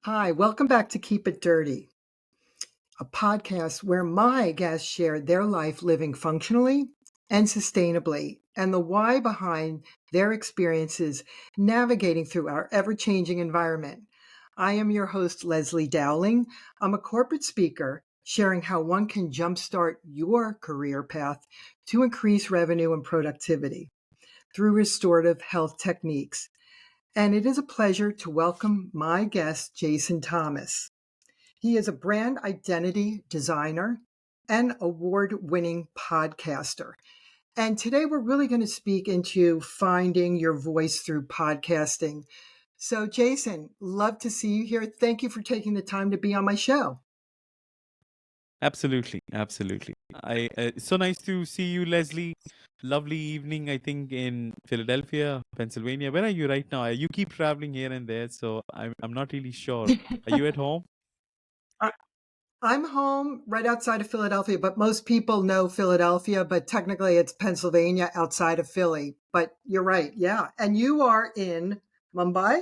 Hi, welcome back to Keep It Dirty, a podcast where my guests share their life living functionally and sustainably and the why behind their experiences navigating through our ever changing environment. I am your host, Leslie Dowling. I'm a corporate speaker sharing how one can jumpstart your career path to increase revenue and productivity through restorative health techniques. And it is a pleasure to welcome my guest, Jaison Thomas. He is a brand identity designer and award winning podcaster. And today we're really going to speak into finding your voice through podcasting. So, Jaison, love to see you here. Thank you for taking the time to be on my show. Absolutely, absolutely. It's so nice to see you, Leslie. Lovely evening, I think, in Philadelphia, Pennsylvania. Where are you right now? You keep traveling here and there, so I'm not really sure. Are you at home? I- I'm home right outside of Philadelphia, but most people know Philadelphia, but technically it's Pennsylvania outside of Philly. But you're right. Yeah. And you are in Mumbai?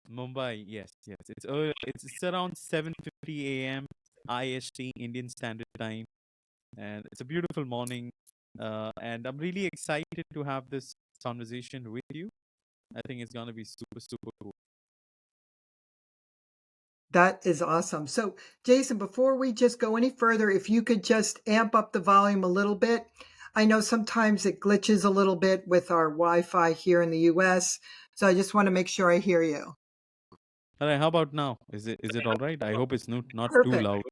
Mumbai, yes, yes. It's around 7:50 a.m. IST, Indian Standard Time, and it's a beautiful morning. And I'm really excited to have this conversation with you. I think it's gonna be super, super cool. That is awesome. So, Jaison, before we just go any further, if you could just amp up the volume a little bit. I know sometimes it glitches a little bit with our Wi Fi here in the US. So, I just want to make sure I hear you. All right, how about now? Is it all right? I hope it's not too Perfect. loud.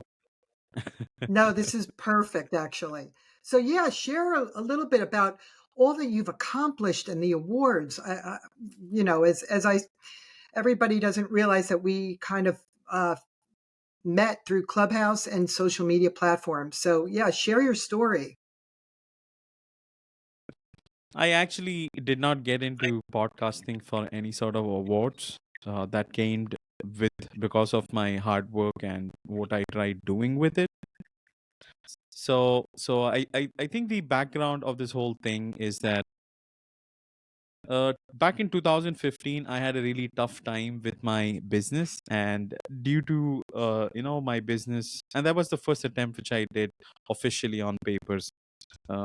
No, this is perfect, actually. So, yeah, share a little bit about all that you've accomplished and the awards. Everybody doesn't realize that we kind of met through Clubhouse and social media platforms. So, yeah, share your story. I actually did not get into podcasting for any sort of awards. That came with because of my hard work and what I tried doing with it. So I think the background of this whole thing is that back in 2015 I had a really tough time with my business, and due to my business, and that was the first attempt which I did officially on papers.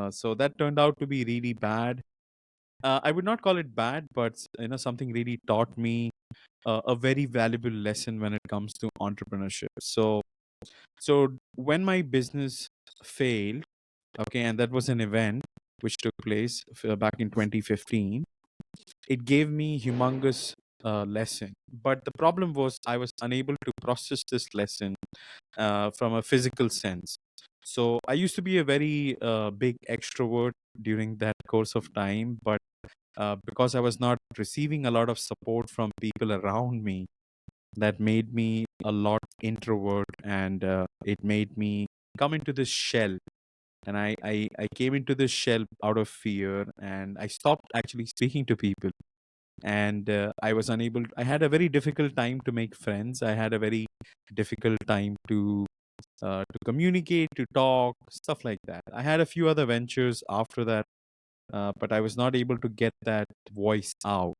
So that turned out to be really bad. I would not call it bad, but something really taught me a very valuable lesson when it comes to entrepreneurship. So when my business failed, okay, and that was an event which took place back in 2015, it gave me humongous lesson. But the problem was I was unable to process this lesson from a physical sense. So I used to be a very big extrovert during that course of time, but because I was not receiving a lot of support from people around me, that made me a lot introvert, and it made me come into this shell. And I came into this shell out of fear, and I stopped actually speaking to people. And I was unable, I had a very difficult time to make friends. I had a very difficult time to communicate, to talk, stuff like that. I had a few other ventures after that, but I was not able to get that voice out.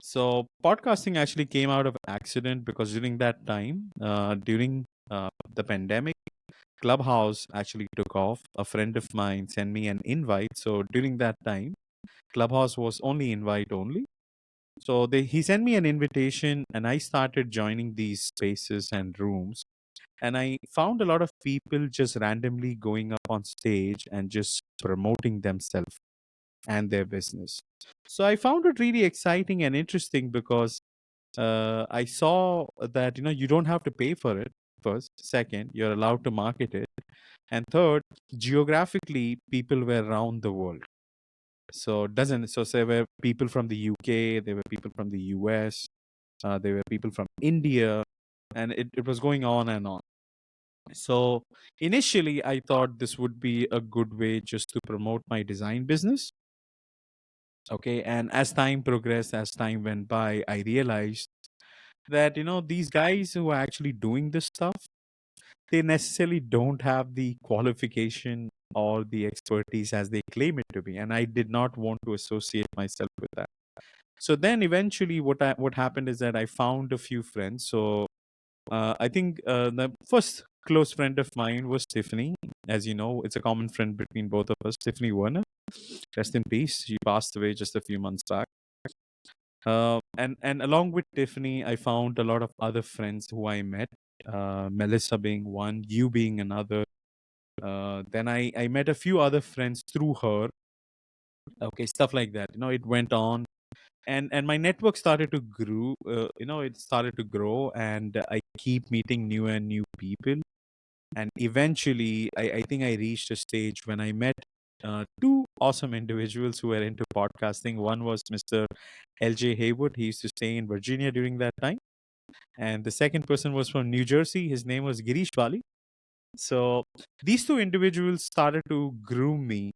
So podcasting actually came out of accident because during that time, during the pandemic, Clubhouse actually took off. A friend of mine sent me an invite. So during that time, Clubhouse was only invite only. So he sent me an invitation, and I started joining these spaces and rooms. And I found a lot of people just randomly going up on stage and just promoting themselves and their business. So I found it really exciting and interesting because I saw that you don't have to pay for it. First, second, you're allowed to market it, and third, geographically, people were around the world. So doesn't so there were people from the UK, there were people from the US, there were people from India, and it was going on and on. So initially, I thought this would be a good way just to promote my design business. Okay, and as time progressed, as time went by, I realized that these guys who are actually doing this stuff, they necessarily don't have the qualification or the expertise as they claim it to be, and I did not want to associate myself with that. So then eventually what happened is that I found a few friends. So I think the first close friend of mine was Tiffany. As you know, it's a common friend between both of us, Tiffany Werner. Rest in peace. She passed away just a few months back. And along with Tiffany, I found a lot of other friends who I met. Melissa being one, you being another. Then I met a few other friends through her. Okay, stuff like that. It went on, and my network started to grow. It started to grow, and I keep meeting new and new people. And eventually, I think I reached a stage when I met two awesome individuals who were into podcasting. One was Mr. LJ Haywood. He used to stay in Virginia during that time. And the second person was from New Jersey. His name was Girish Bali. So these two individuals started to groom me.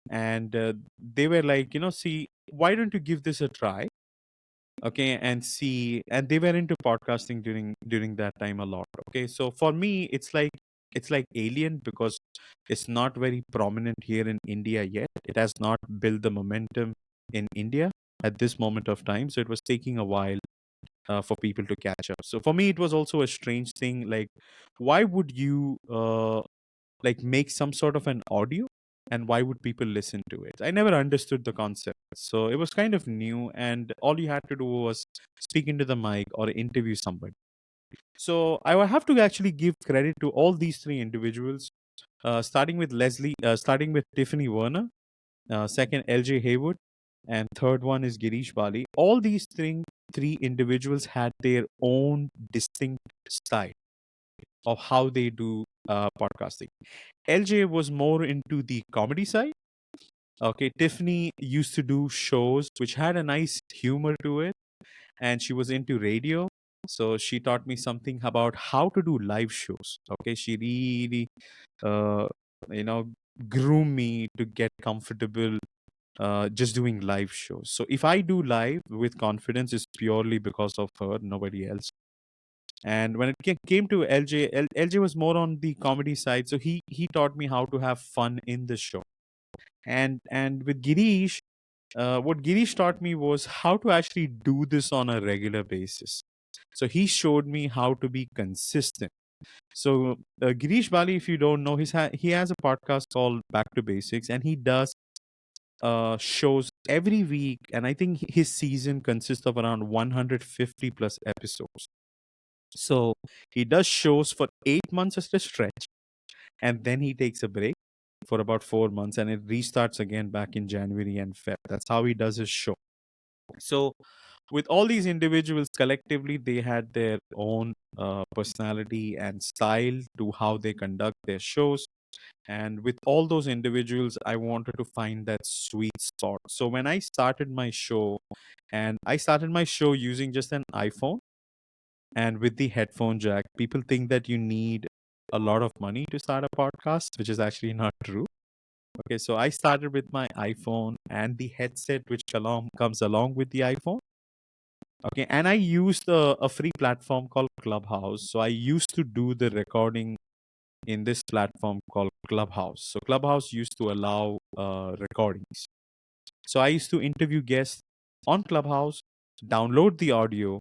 And they were like, see, why don't you give this a try? Okay, and see, and they were into podcasting during that time a lot. Okay, so for me, it's like alien because it's not very prominent here in India yet. It has not built the momentum in India at this moment of time, so it was taking a while for people to catch up. So for me, it was also a strange thing. Like, why would you like make some sort of an audio, and why would people listen to it? I never understood the concept, so it was kind of new, and all you had to do was speak into the mic or interview somebody. So I will have to actually give credit to all these three individuals, starting with Tiffany Werner, second LJ Haywood, and third one is Girish Bali. All these three individuals had their own distinct style of how they do podcasting. LJ was more into the comedy side. Okay, Tiffany used to do shows which had a nice humor to it, and she was into radio. So she taught me something about how to do live shows. Okay, she really, uh, you know, groomed me to get comfortable just doing live shows. So if I do live with confidence, it's purely because of her, nobody else. And when it came to LJ, LJ was more on the comedy side, so he taught me how to have fun in the show. And with Girish, what Girish taught me was how to actually do this on a regular basis. So he showed me how to be consistent. So Girish Bali, if you don't know, he has a podcast called Back to Basics, and he does shows every week. And I think his season consists of around 150 plus episodes. So he does shows for 8 months as a stretch, and then he takes a break for about 4 months, and it restarts again back in January and Feb. That's how he does his show. So with all these individuals collectively, they had their own personality and style to how they conduct their shows. And with all those individuals, I wanted to find that sweet spot. So when I started my show, and I started my show using just an iPhone and with the headphone jack, people think that you need a lot of money to start a podcast, which is actually not true. Okay, so I started with my iPhone and the headset which comes along with the iPhone. Okay, and I used a free platform called Clubhouse. So I used to do the recording in this platform called Clubhouse. So Clubhouse used to allow recordings. So I used to interview guests on Clubhouse, download the audio,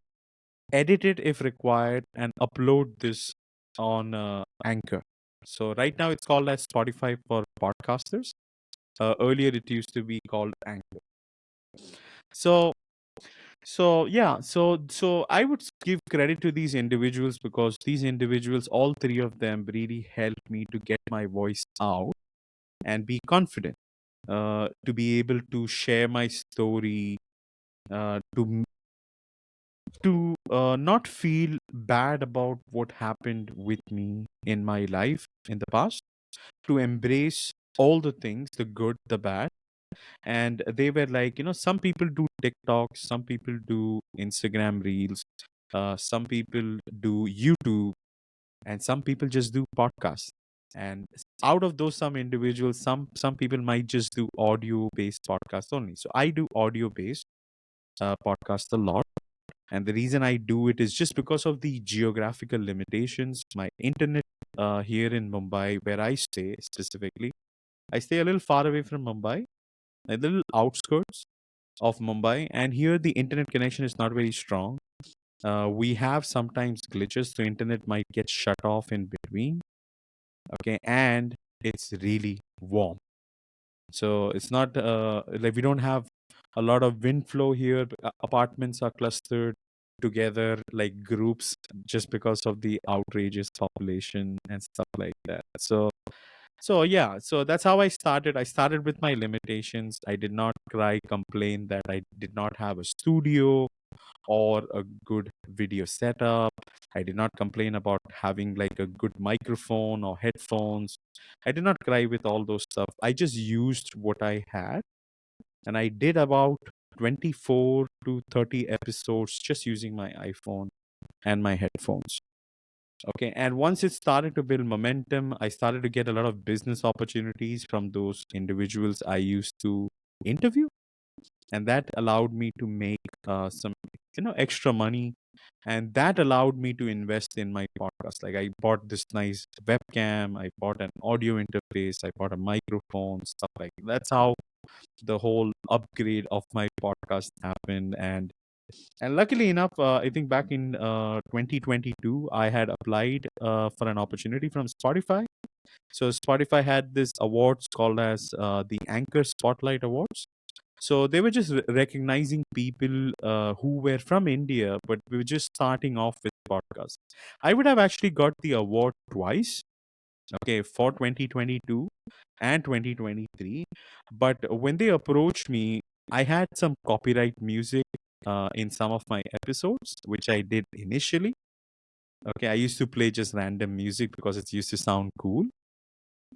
edit it if required, and upload this on Anchor. So right now it's called as Spotify for podcasters. Earlier it used to be called Anchor. So so I would give credit to these individuals because these individuals, all three of them, really helped me to get my voice out and be confident, to be able to share my story, to not feel bad about what happened with me in my life in the past, to embrace all the things, the good, the bad. And they were like, some people do TikTok, some people do Instagram reels, some people do YouTube, and some people just do podcasts. And out of those, some individuals, some people might just do audio based podcasts only. So I do audio based podcast a lot. And the reason I do it is just because of the geographical limitations. My internet here in Mumbai, where I stay specifically, I stay a little far away from Mumbai, a little outskirts of Mumbai, and here the internet connection is not very strong. We have sometimes glitches. The internet might get shut off in between. Okay, and it's really warm. So it's not like we don't have a lot of wind flow here. Apartments are clustered together like groups just because of the outrageous population and stuff like that. So yeah, so that's how I started. I started with my limitations. I did not cry, complain that I did not have a studio or a good video setup. I did not complain about having like a good microphone or headphones. I did not cry with all those stuff. I just used what I had, and I did about 24 to 30 episodes just using my iPhone and my headphones. Okay, and once it started to build momentum, I started to get a lot of business opportunities from those individuals I used to interview, and that allowed me to make some extra money, and that allowed me to invest in my podcast. Like I bought this nice webcam, I bought an audio interface, I bought a microphone, stuff like that. That's how the whole upgrade of my podcast happened. And luckily enough, I think back in 2022 I had applied for an opportunity from Spotify. So Spotify had this awards called as the Anchor Spotlight Awards. So they were just recognizing people who were from India, but we were just starting off with podcasts. I would have actually got the award twice, okay, for 2022 and 2023. But when they approached me, I had some copyright music in some of my episodes, which I did initially. Okay, I used to play just random music because it used to sound cool.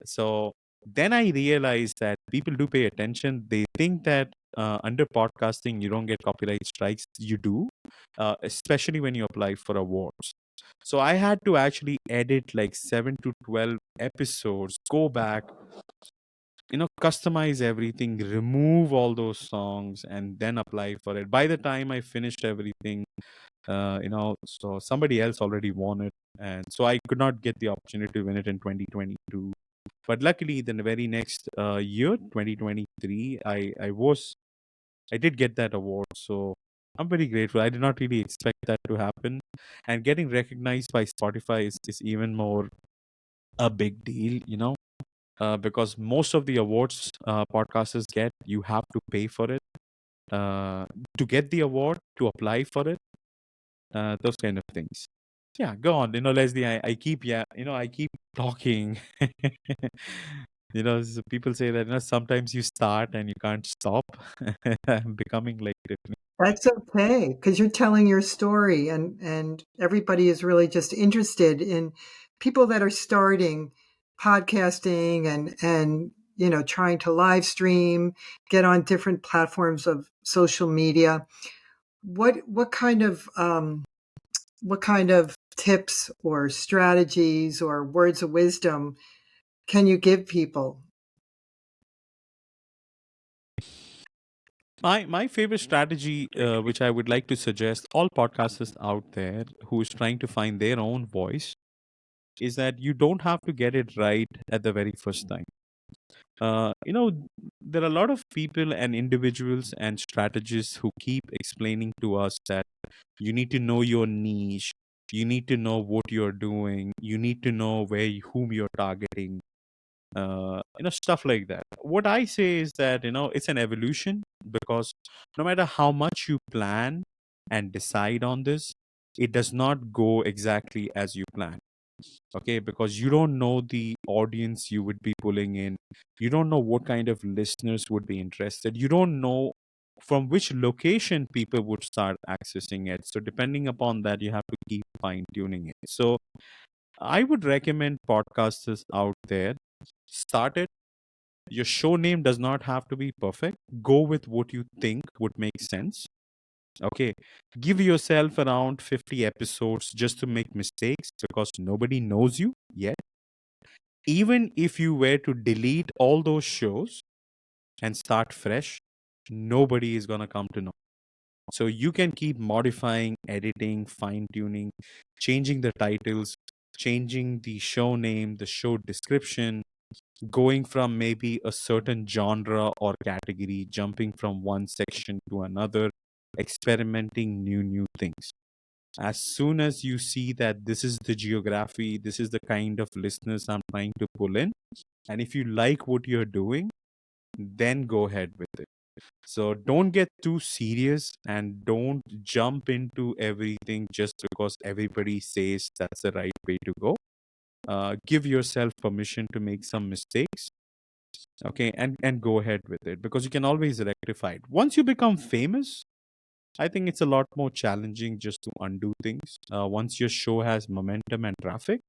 So then I realized that people do pay attention. They think that under podcasting, you don't get copyright strikes. You do, especially when you apply for awards. So I had to actually edit like 7 to 12 episodes, go back, customize everything, remove all those songs, and then apply for it. By the time I finished everything, so somebody else already won it. And so I could not get the opportunity to win it in 2022. But luckily, the very next year, 2023, I did get that award. So I'm very grateful. I did not really expect that to happen. And getting recognized by Spotify is even more a big deal, because most of the awards podcasters get, you have to pay for it to get the award, to apply for it, those kind of things. Yeah, go on. Leslie, I keep, yeah, I keep talking. People say that, sometimes you start and you can't stop. I'm becoming like Tiffany. That's okay, because you're telling your story, and everybody is really just interested in people that are starting podcasting and trying to live stream, get on different platforms of social media. What kind of tips or strategies or words of wisdom can you give people? My favorite strategy, which I would like to suggest all podcasters out there who is trying to find their own voice, is that you don't have to get it right at the very first time. Uh, you know, there are a lot of people and individuals and strategists who keep explaining to us that you need to know your niche, you need to know what you're doing, you need to know whom you're targeting, stuff like that. What I say is that, it's an evolution, because no matter how much you plan and decide on this, it does not go exactly as you plan. Okay, because you don't know the audience you would be pulling in, you don't know what kind of listeners would be interested, you don't know from which location people would start accessing it. So depending upon that, you have to keep fine tuning it. So I would recommend podcasters out there, start it. Your show name does not have to be perfect. Go with what you think would make sense. Okay. Give yourself around 50 episodes just to make mistakes, because nobody knows you yet. Even if you were to delete all those shows and start fresh, nobody is going to come to know. So you can keep modifying, editing, fine tuning, changing the titles, changing the show name, the show description, going from maybe a certain genre or category, jumping from one section to another, experimenting new things. As soon as you see that this is the geography, this is the kind of listeners I'm trying to pull in, and if you like what you're doing, then go ahead with it. So don't get too serious and don't jump into everything just because everybody says that's the right way to go. Give yourself permission to make some mistakes, okay, and go ahead with it, because you can always rectify it. Once you become famous, I think it's a lot more challenging just to undo things. Once your show has momentum and traffic,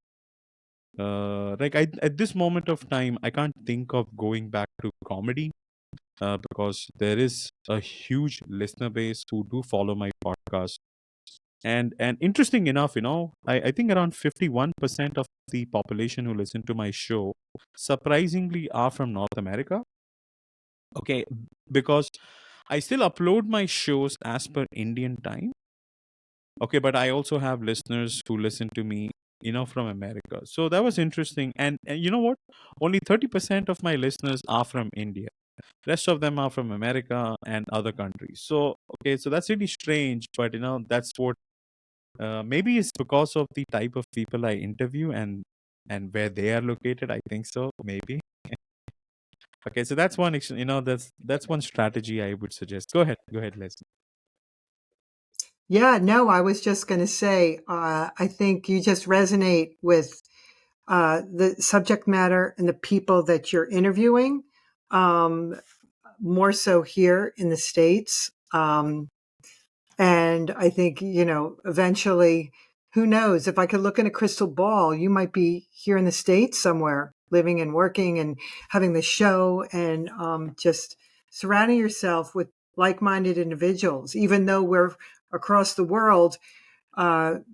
like at this moment of time, I can't think of going back to comedy, because there is a huge listener base who do follow my podcast. And interesting enough, I think around 51% of the population who listen to my show surprisingly are from North America. Okay, because I still upload my shows as per Indian time. Okay, but I also have listeners who listen to me, from America. So that was interesting. And you know what? Only 30% of my listeners are from India. Rest of them are from America and other countries. So, okay, so that's really strange, but that's what, maybe it's because of the type of people I interview and where they are located. I think so, maybe. Okay, so that's one, that's one strategy I would suggest. Go ahead, Leslie. Yeah, no, I was just going to say, I think you just resonate with the subject matter and the people that you're interviewing, um, more so here in the States. And I think, eventually, who knows? If I could look in a crystal ball, you might be here in the States somewhere, living and working and having the show, and just surrounding yourself with like minded individuals. Even though we're across the world,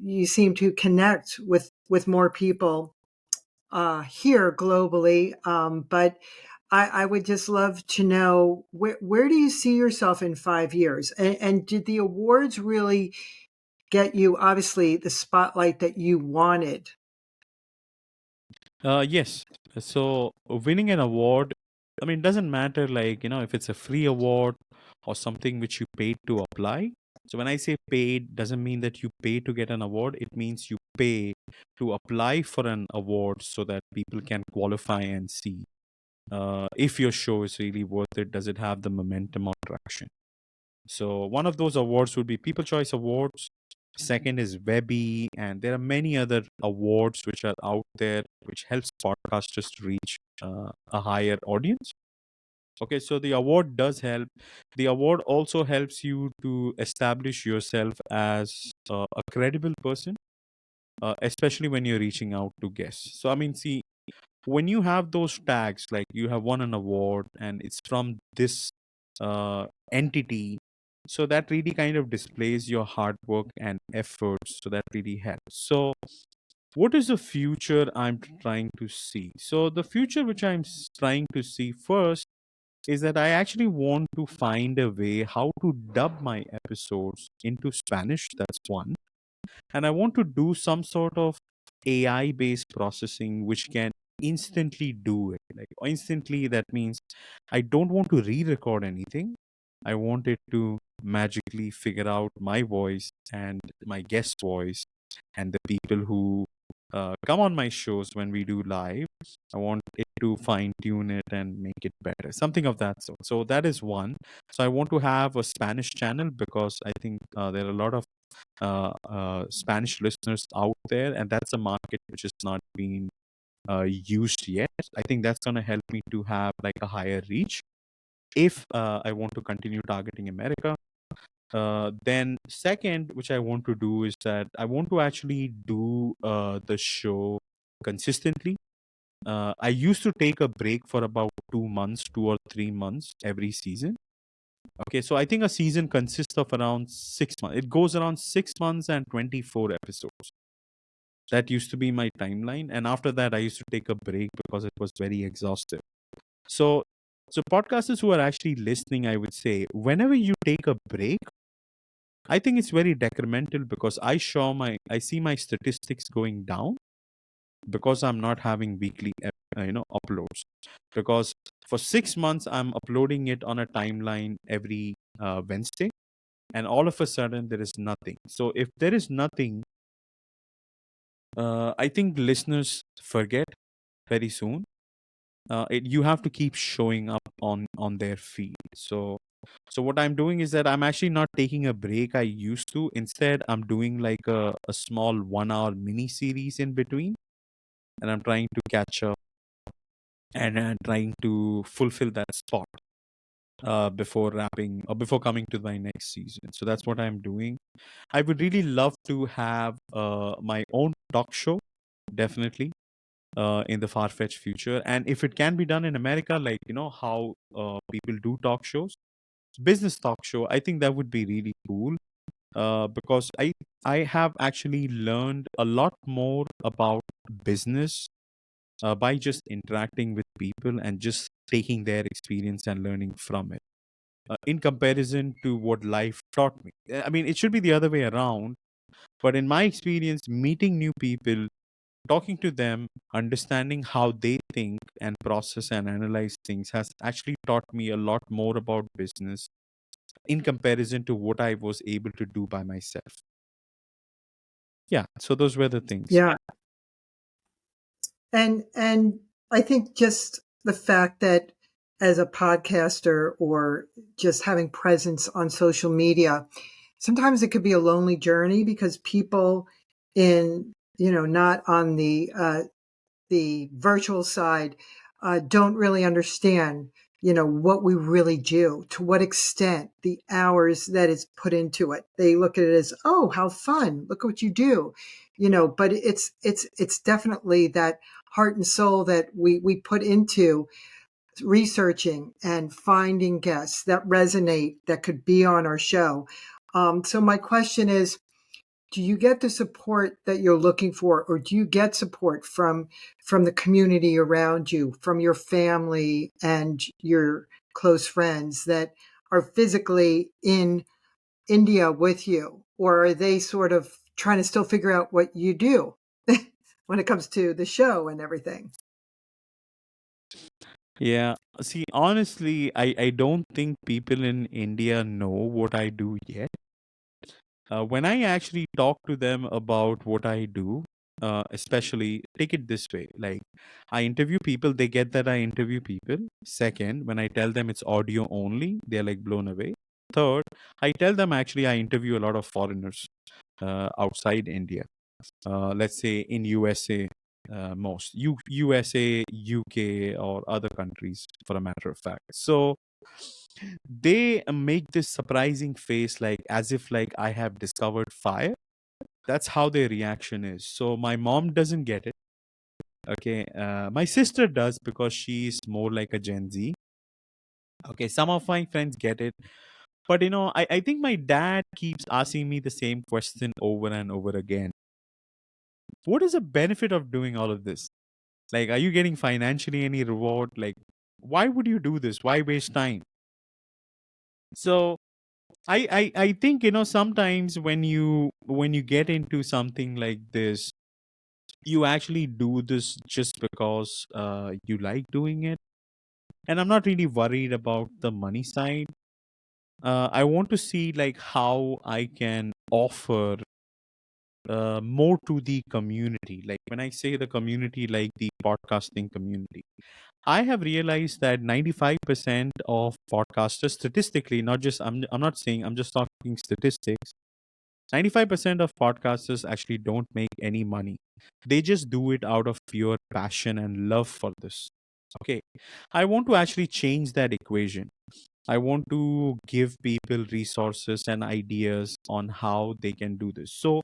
you seem to connect with more people here globally. But I would just love to know, where do you see yourself in 5 years? And did the awards really get you, obviously, the spotlight that you wanted? Yes. So winning an award, I mean, it doesn't matter, like, if it's a free award or something which you paid to apply. So when I say paid, doesn't mean that you pay to get an award. It means you pay to apply for an award so that people can qualify and see if your show is really worth it. Does it have the momentum or traction? So one of those awards would be People Choice Awards. Second is Webby, and there are many other awards which are out there which helps podcasters to reach a higher audience. Okay, so the award does help. The award also helps you to establish yourself as a credible person, especially when you're reaching out to guests. So I mean, see, when you have those tags, like you have won an award and it's from this entity, so that really kind of displays your hard work and efforts, so that really helps. So what is the future I'm trying to see? So the future which trying to see first is that I actually want to find a way how to dub my episodes into Spanish. That's one. And I want to do some sort of AI based processing which can instantly do it. Like instantly, that means I don't want to re record anything. I want it to magically figure out my voice and my guest voice and the people who come on my shows when we do live. I want it to fine tune it and make it better, something of that sort. So that is one. So I want to have a Spanish channel because I think there are a lot of Spanish listeners out there, and that's a market which has not been used yet. I think that's going to help me to have like a higher reach if I want to continue targeting America. Then second, which I want to do is that I want to actually do the show consistently. I used to take a break for about 2 months, 2 or 3 months every season. Okay, so I think a season consists of around 6 months. It goes around 6 months and 24 episodes. That used to be my timeline. And after that, I used to take a break because it was very exhaustive. So, so podcasters who are actually listening, I would say, whenever you take a break, I think it's very detrimental because I see my statistics going down because I'm not having weekly, uploads. Because for 6 months, I'm uploading it on a timeline every Wednesday. and all of a sudden there is nothing. So if there is nothing, I think listeners forget very soon. You have to keep showing up on their feed. So what I'm doing is that I'm actually not taking a break I used to. Instead, I'm doing like a small 1 hour mini series in between, and I'm trying to catch up and trying to fulfill that spot before wrapping or before coming to my next season. So that's what I'm doing. I would really love to have my own talk show, definitely, in the far-fetched future. And if it can be done in America, like how people do talk shows, business talk show, I think that would be really cool. Because I have actually learned a lot more about business by just interacting with people and just taking their experience and learning from it. In comparison to what life taught me. I mean, it should be the other way around. But in my experience, meeting new people, talking to them, understanding how they think and process and analyze things has actually taught me a lot more about business in comparison to what I was able to do by myself. Yeah, so those were the things. Yeah. And I think just the fact that as a podcaster or just having presence on social media, sometimes it could be a lonely journey because people in, not on the virtual side, don't really understand, what we really do, to what extent, the hours that is put into it. They look at it as, oh, how fun! Look what you do, But it's definitely that heart and soul that we put into researching and finding guests that resonate, that could be on our show. So my question is, do you get the support that you're looking for, or do you get support from the community around you, from your family and your close friends that are physically in India with you, or are they sort of trying to still figure out what you do when it comes to the show and everything? Yeah. See, honestly, I don't think people in India know what I do yet. When I actually talk to them about what I do, especially take it this way, like I interview people, they get that I interview people. Second, when I tell them it's audio only, they're like blown away. Third, I tell them actually I interview a lot of foreigners outside India. Let's say in USA, USA, UK, or other countries, for a matter of fact. So they make this surprising face, like as if like I have discovered fire. That's how their reaction is. So my mom doesn't get it. Okay, my sister does because she's more like a Gen Z. Okay, some of my friends get it, but I think my dad keeps asking me the same question over and over again. What is the benefit of doing all of this? Like, are you getting financially any reward? Like, why would you do this? Why waste time? So I think sometimes when you get into something like this, you actually do this just because you like doing it. And I'm not really worried about the money side. I want to see like how I can offer more to the community. Like when I say the community, like the podcasting community, I have realized that 95% of podcasters, statistically, not just I'm not saying, I'm just talking statistics. 95% of podcasters actually don't make any money. They just do it out of pure passion and love for this. Okay. I want to actually change that equation. I want to give people resources and ideas on how they can do this. So,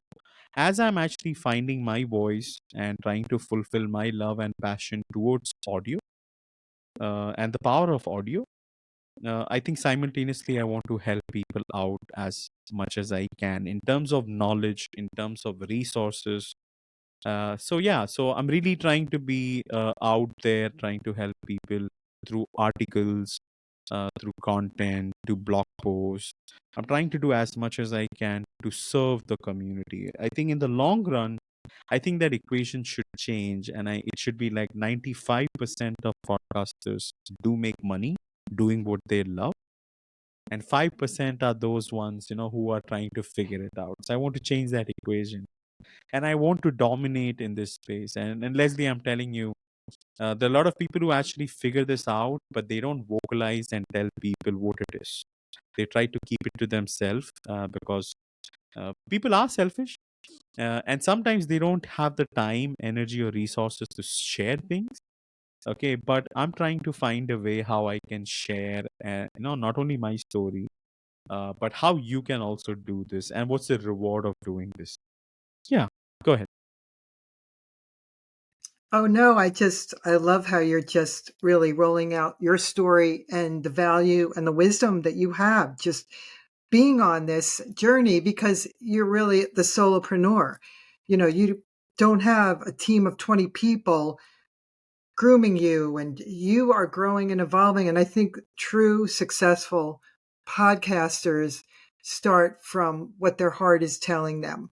as I'm actually finding my voice and trying to fulfill my love and passion towards audio and the power of audio, I think simultaneously I want to help people out as much as I can in terms of knowledge, in terms of resources. So I'm really trying to be out there, trying to help people through articles, through content, to blog posts. I'm trying to do as much as I can to serve the community. I think in the long run, I think that equation should change, and it should be like 95% of podcasters do make money doing what they love, and 5% are those ones, who are trying to figure it out. So I want to change that equation, and I want to dominate in this space. And Leslie, I'm telling you, there are a lot of people who actually figure this out, but they don't vocalize and tell people what it is. They try to keep it to themselves, because people are selfish, and sometimes they don't have the time, energy, or resources to share things. Okay, but I'm trying to find a way how I can share, not only my story, but how you can also do this, and what's the reward of doing this. Yeah, go ahead. Oh no, I love how you're just really rolling out your story and the value and the wisdom that you have just being on this journey, because you're really the solopreneur. You don't have a team of 20 people grooming you, and you are growing and evolving. And I think true successful podcasters start from what their heart is telling them.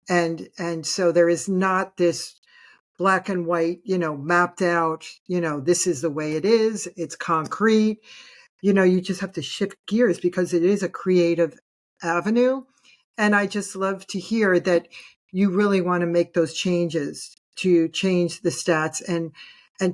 And so there is not this black and white, mapped out, this is the way it is. It's concrete. You just have to shift gears because it is a creative avenue. And I just love to hear that you really want to make those changes to change the stats and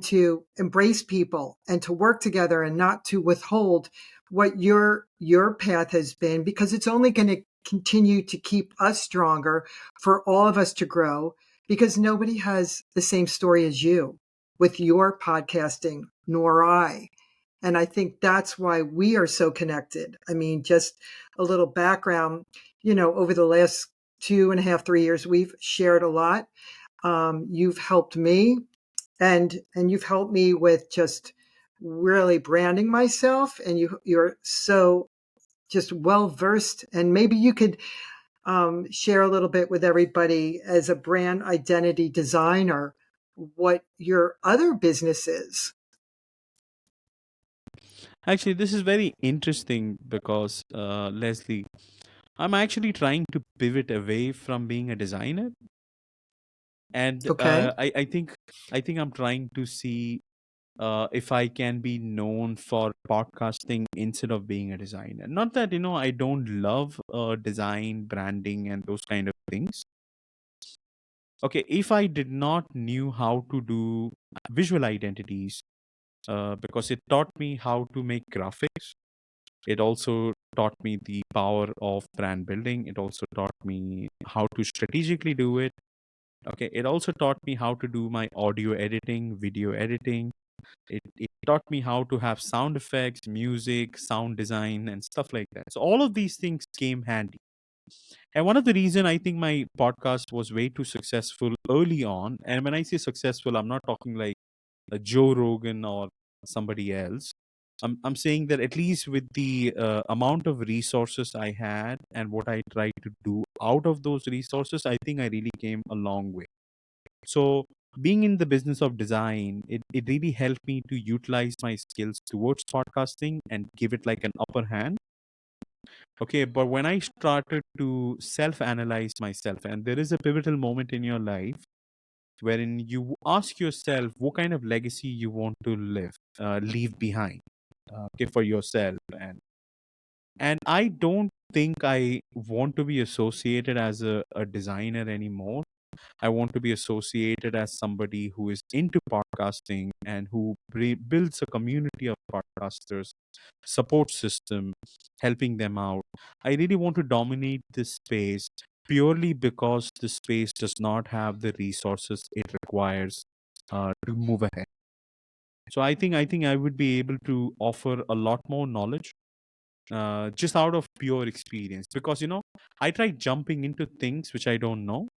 to embrace people and to work together and not to withhold what your path has been, because it's only going to continue to keep us stronger, for all of us to grow, because nobody has the same story as you with your podcasting, nor I. And I think that's why we are so connected. I mean, just a little background, over the last 2.5, 3 years, we've shared a lot. You've helped me, and you've helped me with just really branding myself. And you're so just well versed. And maybe you could share a little bit with everybody as a brand identity designer what your other business is. Actually, this is very interesting because, Leslie, I'm actually trying to pivot away from being a designer, and Okay. I think I'm trying to see if I can be known for podcasting instead of being a designer. Not that I don't love design, branding, and those kind of things. Okay, if I did not knew how to do visual identities, because it taught me how to make graphics. It also taught me the power of brand building. It also taught me how to strategically do it. Okay, it also taught me how to do my audio editing, video editing. It taught me how to have sound effects, music, sound design, and stuff like that. So all of these things came handy. And one of the reason I think my podcast was way too successful early on, and when I say successful, I'm not talking like a Joe Rogan or somebody else. I'm saying that at least with the amount of resources I had and what I tried to do out of those resources, I think I really came a long way. So being in the business of design, it really helped me to utilize my skills towards podcasting and give it like an upper hand. Okay, but when I started to self-analyze myself, and there is a pivotal moment in your life wherein you ask yourself what kind of legacy you want to leave behind, okay, for yourself. And I don't think I want to be associated as a designer anymore. I want to be associated as somebody who is into podcasting and who builds a community of podcasters, support system, helping them out. I really want to dominate this space purely because the space does not have the resources it requires to move ahead. So I think I would be able to offer a lot more knowledge, just out of pure experience, because I try jumping into things which I don't know,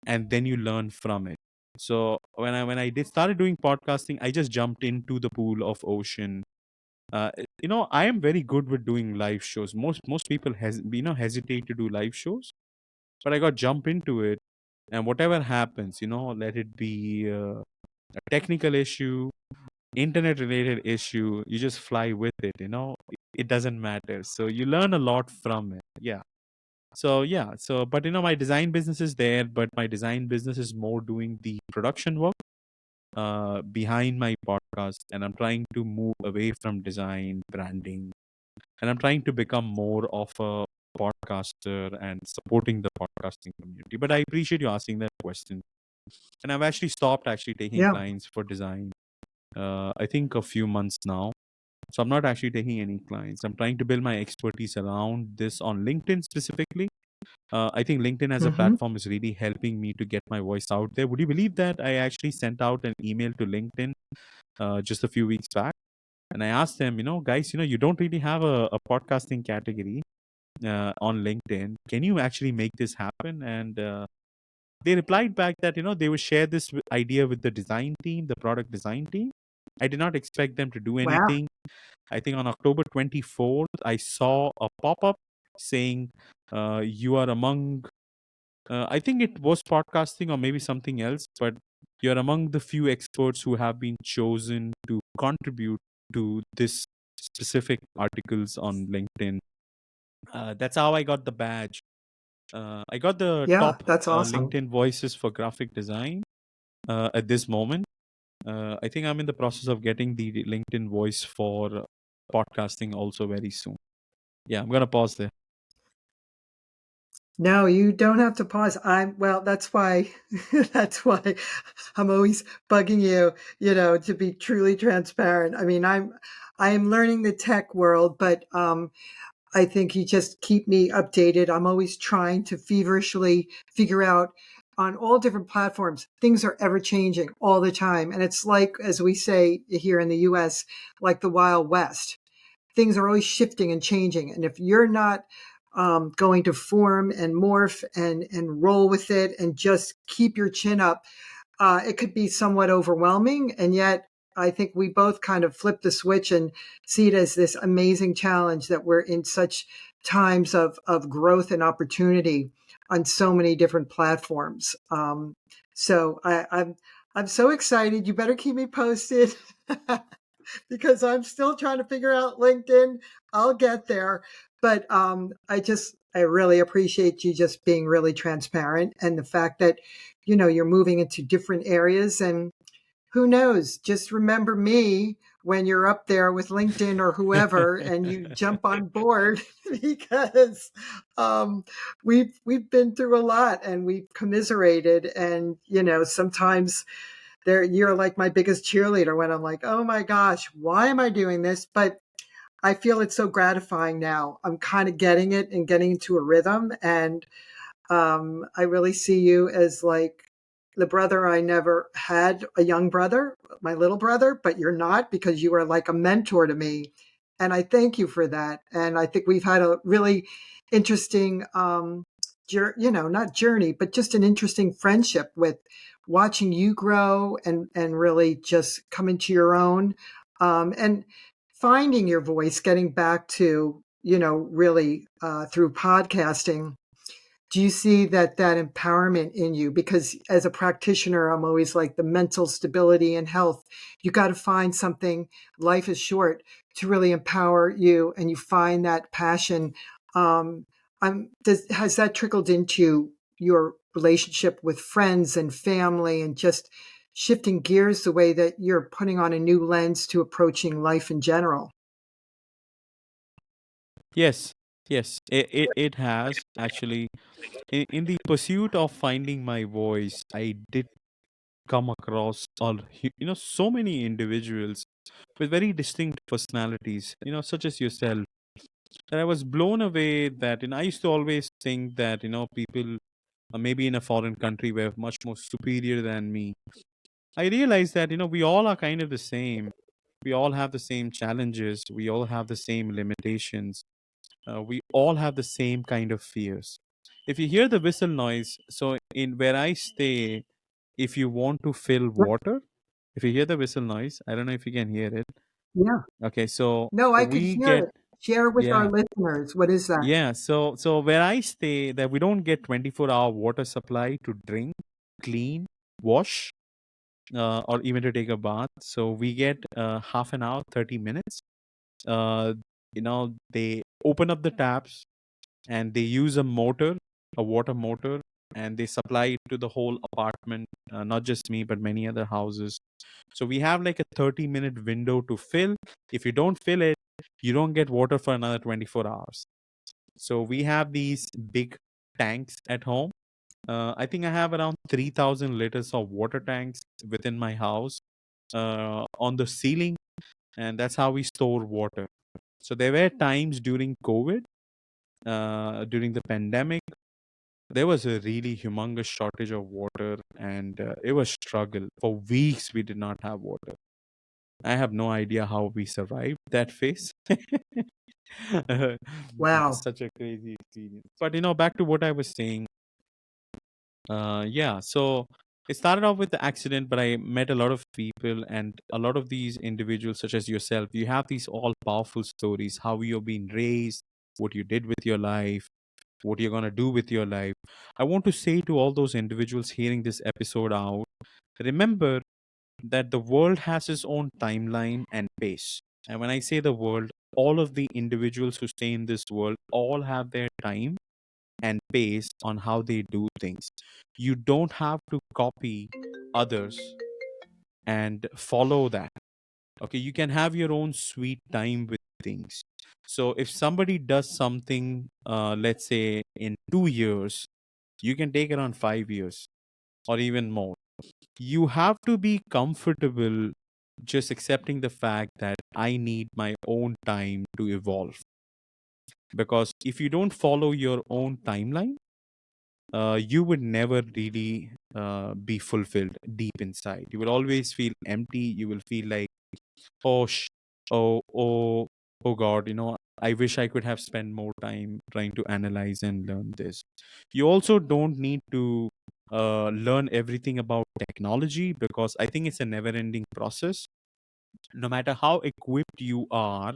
and then you learn from it. So when I did started doing podcasting, I just jumped into the pool of ocean. I am very good with doing live shows. Most people hesitate to do live shows, but I got jump into it, and whatever happens, let it be a technical issue, internet related issue, you just fly with it. It doesn't matter. So you learn a lot from it. Yeah. So yeah, but my design business is there, but my design business is more doing the production work behind my podcast, and I'm trying to move away from design, branding, and I'm trying to become more of a podcaster and supporting the podcasting community. But I appreciate you asking that question. And I've actually stopped actually taking Yeah. clients for design. I think a few months now. So I'm not actually taking any clients. I'm trying to build my expertise around this on LinkedIn specifically. I think LinkedIn as a Hmm. platform is really helping me to get my voice out there. Would you believe that I actually sent out an email to LinkedIn just a few weeks back? And I asked them, guys, you don't really have a podcasting category on LinkedIn. Can you actually make this happen? And they replied back that, they would share this idea with the design team, the product design team. I did not expect them to do Wow. anything. I think on October 24th, I saw a pop up saying, you are among, I think it was podcasting or maybe something else, but you're among the few experts who have been chosen to contribute to this specific articles on LinkedIn. That's how I got the badge. I got the Yeah, top that's awesome. LinkedIn voices for graphic design at this moment. I think I'm in the process of getting the LinkedIn voice for podcasting also very soon. Yeah, I'm gonna pause there. No, you don't have to pause. Well, that's why that's why I'm always bugging you, to be truly transparent. I mean, I am learning the tech world, but I think you just keep me updated. I'm always trying to feverishly figure out on all different platforms. Things are ever changing all the time. And it's like, as we say here in the US, like the Wild West. Things are always shifting and changing. And if you're not going to form and morph and roll with it and just keep your chin up, it could be somewhat overwhelming. And yet, I think we both kind of flip the switch and see it as this amazing challenge that we're in such times of growth and opportunity on so many different platforms. So I'm so excited. You better keep me posted because I'm still trying to figure out LinkedIn. I'll get there. But I really appreciate you just being really transparent and the fact that, you're moving into different areas and who knows, just remember me when you're up there with LinkedIn or whoever and you jump on board because we've been through a lot and we've commiserated and sometimes you're like my biggest cheerleader when I'm like, oh my gosh, why am I doing this? But I feel it's so gratifying now. I'm kind of getting it and getting into a rhythm. And I really see you as like the brother I never had, a young brother, my little brother, but you're not because you are like a mentor to me. And I thank you for that. And I think we've had a really interesting, not journey, but just an interesting friendship with watching you grow and really just come into your own and finding your voice, getting back to, really through podcasting. Do you see that empowerment in you? Because as a practitioner, I'm always like the mental stability and health. You got to find something. Life is short to really empower you, and you find that passion. Has that trickled into your relationship with friends and family, and just shifting gears the way that you're putting on a new lens to approaching life in general? Yes, yes, it has actually. In the pursuit of finding my voice, I did come across so many individuals with very distinct personalities, such as yourself. And I was blown away that, I used to always think that, people maybe in a foreign country were much more superior than me. I realized that, we all are kind of the same. We all have the same challenges. We all have the same limitations. We all have the same kind of fears. If you hear the whistle noise, so in where I stay, if you want to fill water, if you hear the whistle noise, I don't know if you can hear it. Yeah. Okay, so No, I could we hear get, it. Share with our yeah, listeners. What is that? yeah. So where I stay, that we don't get 24-hour water supply to drink, clean, wash, or even to take a bath. So we get half an hour, 30 minutes. Uh, they open up the taps and they use a motor, a water motor, and they supply it to the whole apartment, not just me, but many other houses. So we have like a 30-minute window to fill. If you don't fill it, you don't get water for another 24 hours. So we have these big tanks at home. I think I have around 3,000 liters of water tanks within my house, on the ceiling, and that's how we store water. So there were times during COVID, during the pandemic, there was a really humongous shortage of water, and it was struggle. For weeks, we did not have water. I have no idea how we survived that phase. Wow. Such a crazy experience. But back to what I was saying. Yeah, so it started off with the accident, but I met a lot of people, and a lot of these individuals, such as yourself, you have these all powerful stories, how you're being raised, what you did with your life, what you're going to do with your life. I want to say to all those individuals hearing this episode out, remember that the world has its own timeline and pace. And when I say the world, all of the individuals who stay in this world all have their time and pace on how they do things. You don't have to copy others and follow that. Okay, you can have your own sweet time with things. So if somebody does something, let's say in 2 years, you can take it on 5 years or even more. You have to be comfortable just accepting the fact that I need my own time to evolve. Because if you don't follow your own timeline, you would never really be fulfilled deep inside. You will always feel empty. You will feel like, oh, oh, oh, oh God, I wish I could have spent more time trying to analyze and learn this. You also don't need to learn everything about technology, because I think it's a never ending process. No matter how equipped you are,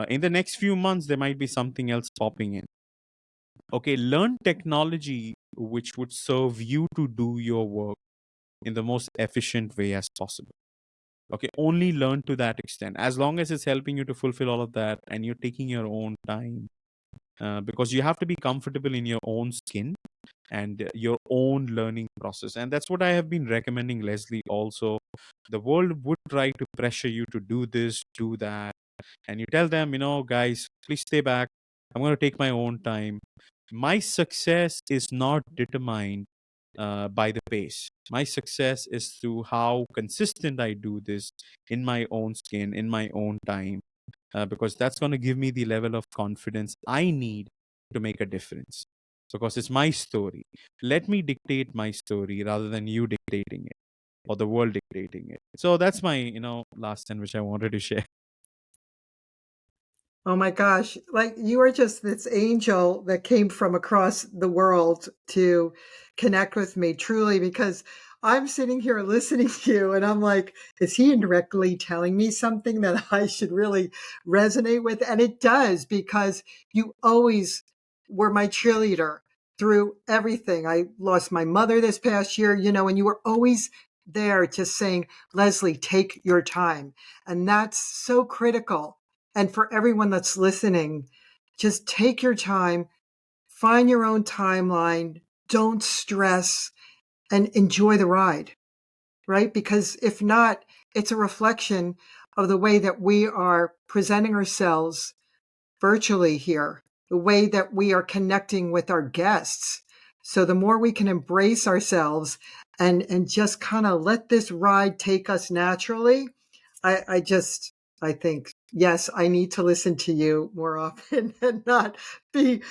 in the next few months, there might be something else popping in. Okay, learn technology which would serve you to do your work in the most efficient way as possible. Okay, only learn to that extent. As long as it's helping you to fulfill all of that and you're taking your own time, because you have to be comfortable in your own skin and your own learning process. And that's what I have been recommending, Leslie, also. The world would try to pressure you to do this, do that, and you tell them, guys, please stay back. I'm going to take my own time. My success is not determined by the pace. My success is through how consistent I do this in my own skin, in my own time, because that's going to give me the level of confidence I need to make a difference. Because it's my story. Let me dictate my story rather than you dictating it or the world dictating it. So that's my, last thing which I wanted to share. Oh my gosh. Like you are just this angel that came from across the world to connect with me truly, because I'm sitting here listening to you and I'm like, is he indirectly telling me something that I should really resonate with? And it does, because you always were my cheerleader through everything. I lost my mother this past year, and you were always there just saying, Leslie, take your time. And that's so critical. And for everyone that's listening, just take your time, find your own timeline, don't stress, and enjoy the ride, right? Because if not, it's a reflection of the way that we are presenting ourselves virtually here, the way that we are connecting with our guests. So the more we can embrace ourselves and just kind of let this ride take us naturally, I think, yes, I need to listen to you more often and not be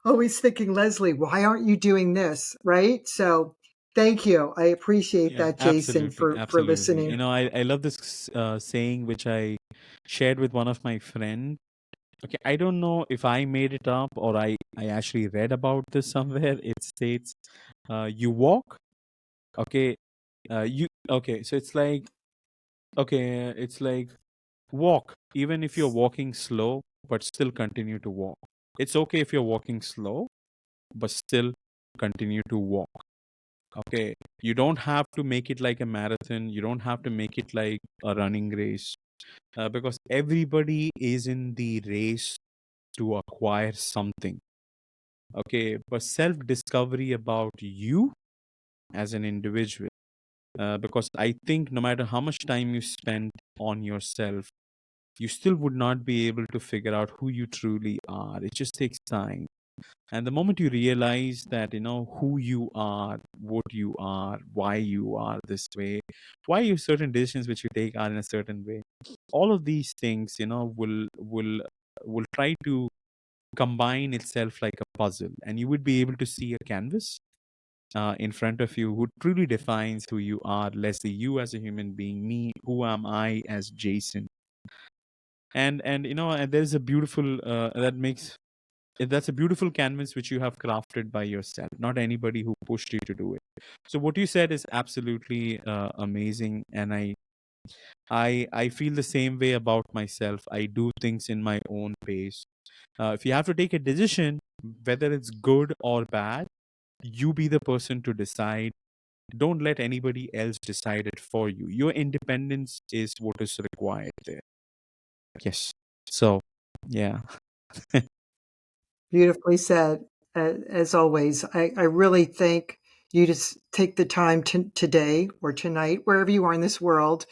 always thinking, Leslie, why aren't you doing this? Right. So thank you. I appreciate Yeah, that, Jason, absolutely, for absolutely. listening. I love this saying which I shared with one of my friend. Okay, I don't know if I made it up or I actually read about this somewhere. It states, you walk, okay, you okay. So it's like walk, even if you're walking slow, but still continue to walk. It's okay if you're walking slow, but still continue to walk. Okay, you don't have to make it like a marathon. You don't have to make it like a running race, because everybody is in the race to acquire something. Okay, but self discovery about you as an individual, because I think no matter how much time you spend on yourself, you still would not be able to figure out who you truly are. It just takes time. And the moment you realize that, who you are, what you are, why you are this way, why you certain decisions which you take are in a certain way, all of these things, will try to combine itself like a puzzle, and you would be able to see a canvas in front of you who truly defines who you are. Leslie, you as a human being, me, who am I as Jason? And there's a beautiful that's a beautiful canvas which you have crafted by yourself, not anybody who pushed you to do it. So what you said is absolutely amazing, and I feel the same way about myself. I do things in my own pace. If you have to take a decision, whether it's good or bad, you be the person to decide. Don't let anybody else decide it for you. Your independence is what is required there. Yes. So, yeah. Beautifully said, as always. I really think you just take the time today or tonight, wherever you are in this world,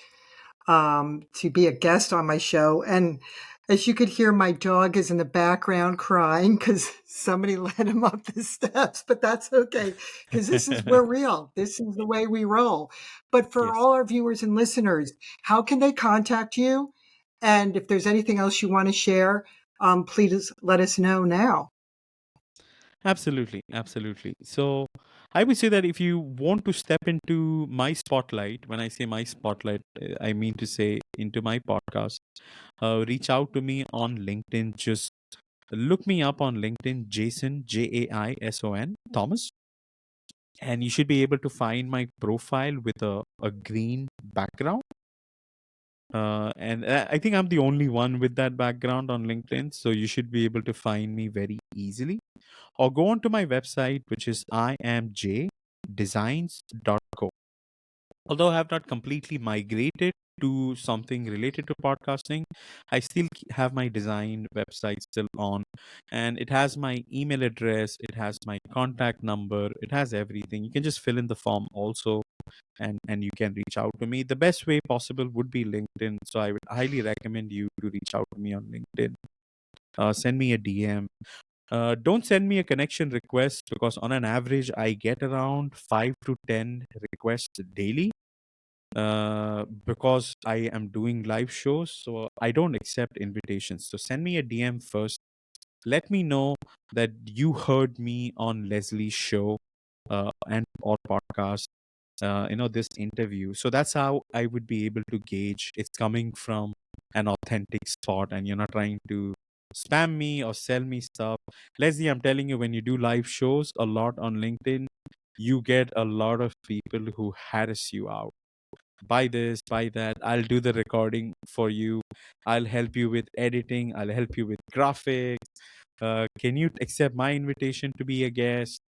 to be a guest on my show. And as you could hear, my dog is in the background crying because somebody led him up the steps, but that's okay because we're real. This is the way we roll. But for Yes. all our viewers and listeners, how can they contact you? And if there's anything else you want to share, please let us know now. Absolutely, absolutely. So I would say that if you want to step into my spotlight, when I say my spotlight, I mean to say into my podcast, reach out to me on LinkedIn. Just look me up on LinkedIn, Jason, Jaison Thomas, and you should be able to find my profile with a green background. And I think I'm the only one with that background on LinkedIn, so you should be able to find me very easily. Or go on to my website, which is imjdesigns.co. Although I have not completely migrated to something related to podcasting, I still have my design website still on, and it has my email address, it has my contact number, it has everything. You can just fill in the form also, and you can reach out to me. The best way possible would be LinkedIn, so I would highly recommend you to reach out to me on LinkedIn. Send me a DM. Don't send me a connection request, because on an average I get around 5 to 10 requests daily, because I am doing live shows, so I don't accept invitations. So send me a DM first. Let me know that you heard me on Leslie's show, and or podcast, this interview. So that's how I would be able to gauge it's coming from an authentic spot, and you're not trying to spam me or sell me stuff. Leslie, I'm telling you, when you do live shows a lot on LinkedIn, you get a lot of people who harass you out. Buy this, buy that. I'll do the recording for you. I'll help you with editing. I'll help you with graphics. Can you accept my invitation to be a guest?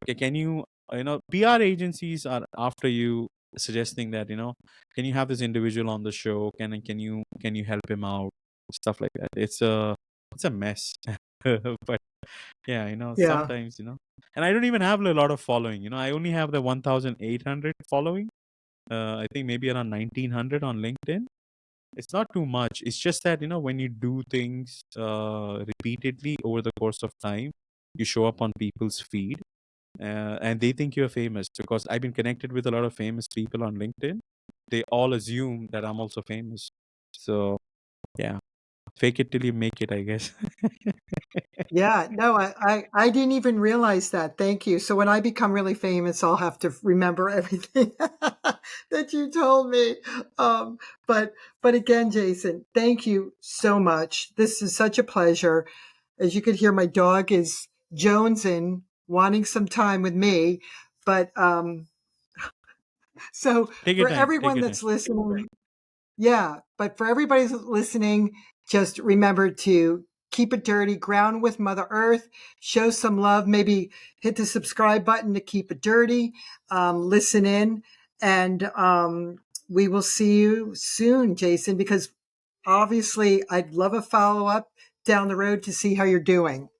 Okay, can you, PR agencies are after you, suggesting that, can you have this individual on the show? Can you help him out? Stuff like that. It's a mess. But yeah, Yeah. sometimes, and I don't even have a lot of following. I only have the 1,800 following. I think maybe around 1,900 on LinkedIn. It's not too much. It's just that, when you do things repeatedly over the course of time, you show up on people's feed, and they think you're famous, because I've been connected with a lot of famous people on LinkedIn. They all assume that I'm also famous. So, yeah, fake it till you make it, I guess. Yeah, no, I didn't even realize that. Thank you. So when I become really famous, I'll have to remember everything that you told me. Um, but but again, Jason, thank you so much. This is such a pleasure. As you could hear, my dog is jonesing, wanting some time with me. But so Take your for time. Take everyone your time. that's listening, yeah, but for everybody who's listening, just remember to keep it dirty, ground with Mother Earth, show some love, maybe hit the subscribe button to keep it dirty, listen in, and we will see you soon, Jason, because obviously I'd love a follow up down the road to see how you're doing.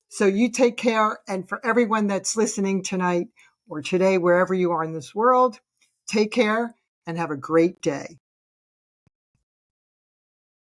So you take care. And for everyone that's listening tonight or today, wherever you are in this world, take care and have a great day.